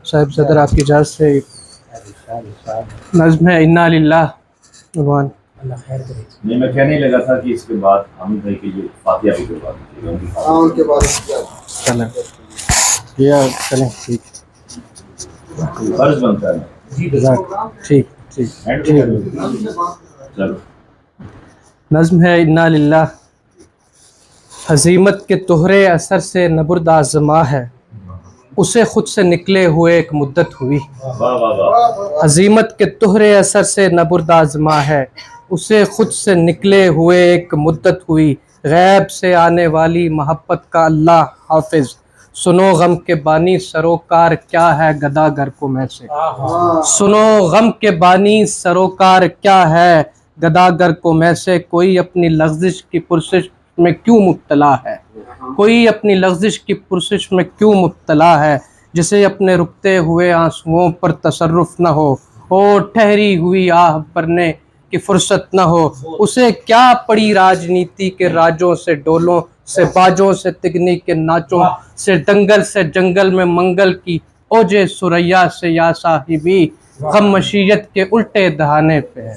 صاحب صدر آپ کی اجازت سے نظم ہے انا للہ عنوان۔ نہیں، میں کہنے لگا تھا کہ اس کے بعد ہم بھائی کی جو فاتحہ بھی کروا دیجیے ان کے بعد چلیں چلیں ٹھیک فرض بنتا ہے۔ ٹھیک ٹھیک چلو نظم ہے انا للہ۔ ہزیمت کے تہرے اثر سے نبرد آزما ہے، اسے خود سے نکلے ہوئے ایک مدت ہوئی۔ واہ واہ واہ۔ ہزیمت کے تہرے اثر سے نبرد آزما ہے، اسے خود سے نکلے ہوئے ایک مدت ہوئی۔ غیب سے آنے والی محبت کا اللہ حافظ، سنو غم کے بانی سروکار کیا ہے گدا گر کو میں سے۔ سنو غم کے بانی سروکار کیا ہے گدا گر کو میں سے، کوئی اپنی لغزش کی پرسش میں کیوں مبتلا ہے، کوئی اپنی لغزش کی پرسش میں کیوں مبتلا ہے، جسے اپنے رکتے ہوئے آنسوؤں پر تصرف نہ ہو، ٹھہری ہوئی آہ بھرنے کی فرصت نہ ہو، اسے کیا پڑی راجنیتی کے راجوں سے، ڈولوں سے، باجوں سے، تگنی کے ناچوں سے، دنگل سے جنگل میں منگل کی اوجے سریا سے، یا صاحبی غم مشیت کے الٹے دہانے پہ۔